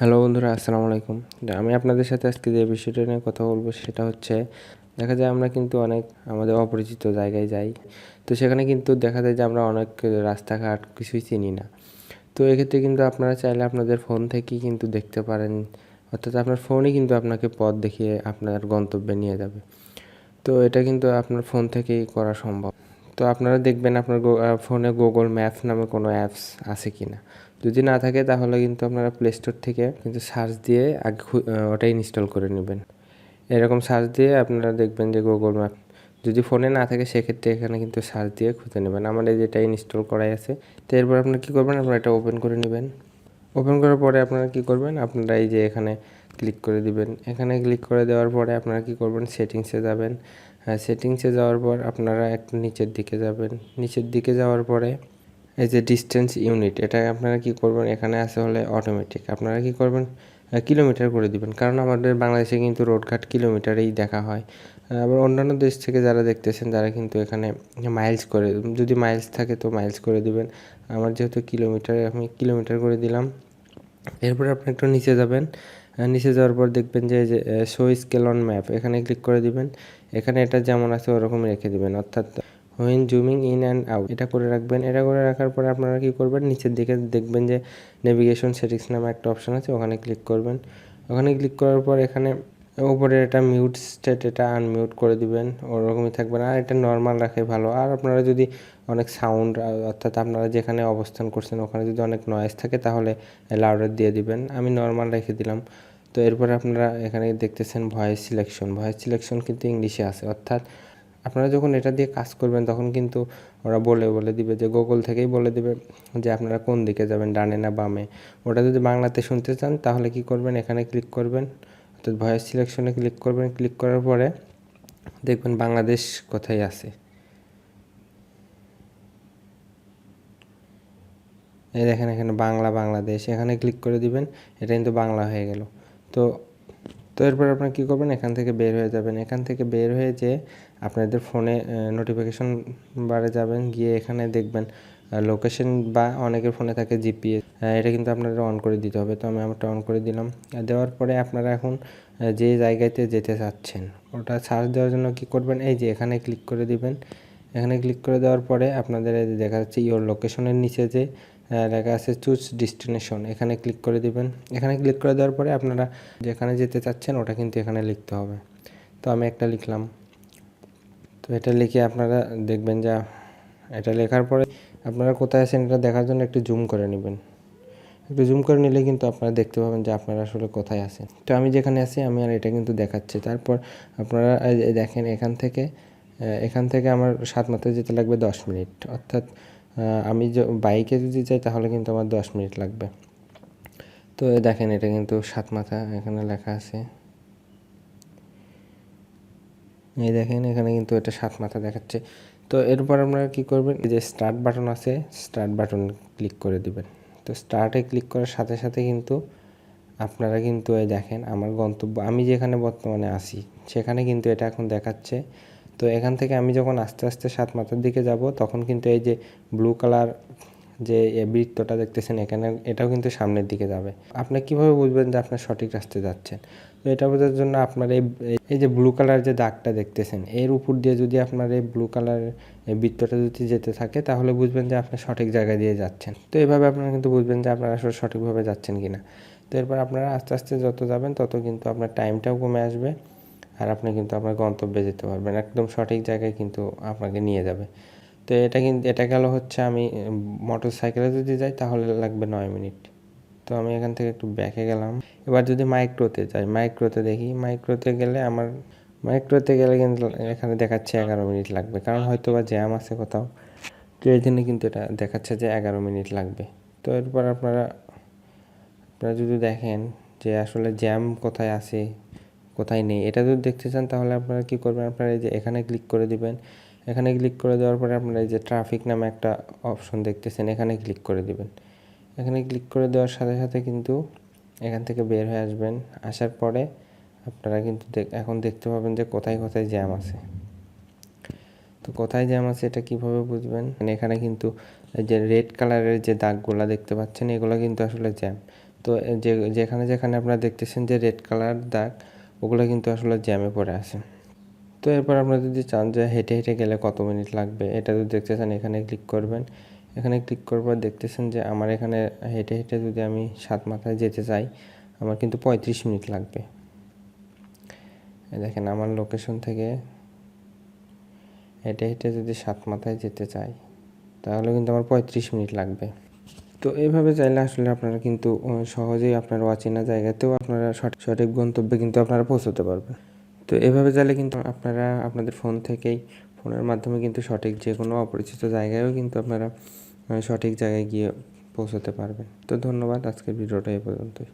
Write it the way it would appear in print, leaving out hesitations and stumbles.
Hello বন্ধুরা, আসসালামু আলাইকুম। আমি আপনাদের সাথে আজকে যে বিষয়টা নিয়ে কথা বলবো সেটা হচ্ছে, দেখা যায় আমরা কিন্তু অনেক আমাদের অপরিচিত জায়গায় যাই। তো সেখানে কিন্তু দেখা যায় যে আমরা অনেক রাস্তাঘাট কিছুই চিনি না। তো এক্ষেত্রে কিন্তু আপনারা চাইলে আপনাদের ফোন থেকেই কিন্তু দেখতে পারেন, অর্থাৎ আপনার ফোনই কিন্তু আপনাকে পথ দেখিয়ে আপনার গন্তব্যে নিয়ে যাবে। তো এটা কিন্তু আপনার ফোন থেকেই করা সম্ভব। তো আপনারা দেখবেন আপনার ফোনে গুগল ম্যাপস নামে কোনো অ্যাপস আছে কি না। যদি না থাকে তাহলে কিন্তু আপনারা প্লে স্টোর থেকে কিন্তু সার্চ দিয়ে আগে ওটা ইনস্টল করে নেবেন। এরকম সার্চ দিয়ে আপনারা দেখবেন যে গুগল ম্যাপ যদি ফোনে না থাকে, সেক্ষেত্রে এখানে কিন্তু সার্চ দিয়ে খুঁজে নেবেন। আমার এই যেটা ইনস্টল করাই আছে। তো এরপর আপনারা কী করবেন, আপনারা এটা ওপেন করে নেবেন। ওপেন করার পরে আপনারা কী করবেন, আপনারা এই যে এখানে ক্লিক করে দিবেন। এখানে ক্লিক করে দেওয়ার পরে আপনারা কী করবেন, সেটিংসে যাবেন। সেটিংসে যাওয়ার পর আপনারা একটু নিচের দিকে যাবেন। নিচের দিকে যাওয়ার পরে এই যে ডিস্টেন্স ইউনিট, এটা আপনারা কী করবেন, এখানে আছে হলে অটোমেটিক। আপনারা কী করবেন, কিলোমিটার করে দিবেন, কারণ আমাদের বাংলাদেশে কিন্তু রোডঘাট কিলোমিটারেই দেখা হয়। আবার অন্যান্য দেশ থেকে যারা দেখতেছেন তারা কিন্তু এখানে মাইলস করে, যদি মাইলস থাকে তো মাইলস করে দিবেন। আমার যেহেতু কিলোমিটার, আমি কিলোমিটার করে দিলাম। এরপরে আপনি একটু নিচে যাবেন। নিচে যাওয়ার পর দেখবেন যে শো স্কেল অন ম্যাপ, এখানে ক্লিক করে দিবেন। এখানে এটা যেমন আছে ওরকম রেখে দিবেন, অর্থাৎ when zooming in and out এটা করে রাখবেন। এটা করে রাখার পরে আপনারা কী করবেন, নিচের দিকে দেখবেন যে নেভিগেশন সেটিংস নামে একটা অপশান আছে, ওখানে ক্লিক করবেন। ওখানে ক্লিক করার পর এখানে উপরে এটা মিউট স্টেট, এটা আনমিউট করে দিবেন, ওরকমই থাকবে না। আর এটা নর্মাল রাখে ভালো। আর আপনারা যদি অনেক সাউন্ড, অর্থাৎ আপনারা যেখানে অবস্থান করছেন ওখানে যদি অনেক নয়েজ থাকে তাহলে লাউডার দিয়ে দিবেন। আমি নর্মাল রেখে দিলাম। তো এরপরে আপনারা এখানে দেখতেছেন ভয়েস সিলেকশন। ভয়েস সিলেকশন কিন্তু ইংলিশে আছে, অর্থাৎ আপনারা যখন এটা দিয়ে কাজ করবেন তখন কিন্তু ওরা বলে দিবে, যে গুগল থেকেই বলে দিবে যে আপনারা কোন দিকে যাবেন, ডানে না বামে। ওটা যদি বাংলাতে শুনতে চান তাহলে কি করবেন, এখানে ক্লিক করবেন, অর্থাৎ ভয়েস সিলেকশনে ক্লিক করবেন। ক্লিক করার পরে দেখবেন বাংলাদেশ কোথায় আছে, এই দেখেন এখানে বাংলাদেশ, এখানে ক্লিক করে দিবেন। এটা কিন্তু বাংলা হয়ে গেল। তো তো এরপর আপনারা কী করবেন, এখান থেকে বের হয়ে যাবেন। এখান থেকে বের হয়ে যেয়ে আপনাদের ফোনে নোটিফিকেশন বারে যাবেন, গিয়ে এখানে দেখবেন লোকেশন, বা অনেকের ফোনে থাকে জিপিএস, এটা কিন্তু আপনাদের অন করে দিতে হবে। তো আমি আমারটা অন করে দিলাম। দেওয়ার পরে আপনারা এখন যে জায়গাতে যেতে চাচ্ছেন ওটা সার্চ দেওয়ার জন্য কী করবেন, এই যে এখানে ক্লিক করে দিবেন। এখানে ক্লিক করে দেওয়ার পরে আপনাদের দেখা যাচ্ছে ইওর লোকেশনের নিচে যে লেখা আছে চুজ ডেস্টিনেশন, এখানে ক্লিক করে দিবেন। এখানে ক্লিক করে দেওয়ার পরে আপনারা যেখানে যেতে চাচ্ছেন ওটা কিন্তু এখানে লিখতে হবে। তো আমি একটা লিখলাম। তো এটা লিখে আপনারা দেখবেন যে এটা লেখার পরে আপনারা কোথায় আছেন এটা দেখার জন্য একটু জুম করে নেবেন। একটু জুম করে নিলে কিন্তু আপনারা দেখতে পাবেন যে আপনারা আসলে কোথায় আছেন। তো আমি যেখানে আছি আমি আর এটা কিন্তু দেখাচ্ছে। তারপর আপনারা দেখেন এখান থেকে আমার সাতমাথায় যেতে লাগবে 10 মিনিট, অর্থাৎ আমি বাইকে যদি যাই তাহলে কিন্তু আমার 10 মিনিট লাগবে। তো দেখেন এটা কিন্তু সাতমাথা এখানে লেখা আছে, এই দেখেন এখানে কিন্তু এটা সাতমাথা দেখাচ্ছে। তো এরপর আপনারা কী করবেন, এই যে স্টার্ট বাটন আছে, স্টার্ট বাটন ক্লিক করে দিবেন। তো স্টার্টে ক্লিক করার সাথে সাথে কিন্তু আপনারা কিন্তু এই দেখেন আমার গন্তব্য, আমি যেখানে বর্তমানে আছি সেখানে কিন্তু এটা এখন দেখাচ্ছে। তো এখান থেকে আমি যখন আস্তে আস্তে সাতমাথার দিকে যাব তখন কিন্তু এই যে ব্লু কালার যে বৃত্তটা দেখতেছেন এখানে, এটাও কিন্তু সামনের দিকে যাবে। আপনি কিভাবে বুঝবেন যে আপনার সঠিক রাস্তায় যাচ্ছেন? তো এটা বোঝার জন্য আপনার এই যে ব্লু কালার যে দাগটা দেখতেছেন এর উপর দিয়ে যদি আপনার এই ব্লু কালারের এই বৃত্তটা যদি যেতে থাকে তাহলে বুঝবেন যে আপনি সঠিক জায়গায় দিয়ে যাচ্ছেন। তো এইভাবে আপনারা কিন্তু বুঝবেন যে আপনারা আসলে সঠিকভাবে যাচ্ছেন কিনা। তো এরপর আপনারা আস্তে আস্তে যত যাবেন তত কিন্তু আপনার টাইমটাও কমে আসবে, আর আপনি কিন্তু আপনার গন্তব্যে যেতে পারবেন, একদম সঠিক জায়গায় কিন্তু আপনাকে নিয়ে যাবে। তো এটা গেল হচ্ছে আমি মোটর সাইকেলে যদি যাই তাহলে লাগবে 9 মিনিট। তো আমি এখান থেকে একটু ব্যাকে গেলাম। এবার যদি মাইক্রোতে যাই, মাইক্রোতে দেখি, মাইক্রোতে গেলে কিন্তু এখানে দেখাচ্ছে 11 মিনিট লাগবে, কারণ হয়তো বা জ্যাম আছে কোথাও। তো এই জন্য কিন্তু এটা দেখাচ্ছে যে 11 মিনিট লাগবে। তো এরপর আপনারা যদি দেখেন যে আসলে জ্যাম কোথায় আছে কোথায় নেই এটা যদি দেখতে চান তাহলে আপনারা কী করবেন, আপনারা এই যে এখানে ক্লিক করে দিবেন। এখানে ক্লিক করে দেওয়ার পরে আপনারা এই যে ট্রাফিক নামে একটা অপশন দেখতেছেন, এখানে ক্লিক করে দিবেন। এখানে ক্লিক করে দেওয়ার সাথে সাথে কিন্তু এখান থেকে বের হয়ে আসবেন। আসার পরে আপনারা কিন্তু এখন দেখতে পাবেন যে কোথায় কোথায় জ্যাম আছে। তো কোথায় জ্যাম আছে এটা কীভাবে বুঝবেন, এখানে কিন্তু এই যে রেড কালারের যে দাগগুলো দেখতে পাচ্ছেন এগুলো কিন্তু আসলে জ্যাম। তো তো যেখানে যেখানে আপনারা দেখতেছেন যে রেড কালার দাগ, ওগুলো কিন্তু আসলে জ্যামে পড়ে আছে। তো এরপর আপনারা যদি চান যে হেঁটে হেঁটে গেলে কত মিনিট লাগবে, এটা যদি দেখতে চান এখানে ক্লিক করবেন। এখানে ক্লিক করার পর দেখতেছেন যে আমার এখানে হেঁটে হেঁটে যদি আমি সাতমাথায় যেতে চাই, আমার কিন্তু 35 মিনিট লাগবে। দেখেন আমার লোকেশন থেকে হেঁটে হেঁটে যদি সাতমাথায় যেতে চাই, তাহলে কিন্তু আমার 35 মিনিট লাগবে। তো এইভাবে চাইলে আসলে আপনারা কিন্তু সহজেই আপনার অচেনা জায়গাতেও আপনারা সঠিক গন্তব্যে কিন্তু আপনারা পৌঁছতে পারবেন। তো এভাবে চাইলে কিন্তু আপনারা আপনাদের ফোনের মাধ্যমে কিন্তু সঠিক যে কোনো অপরিচিত জায়গায়ও কিন্তু আপনারা সঠিক জায়গায় গিয়ে পৌঁছতে পারবেন। তো ধন্যবাদ, আজকের ভিডিওটা এই পর্যন্তই।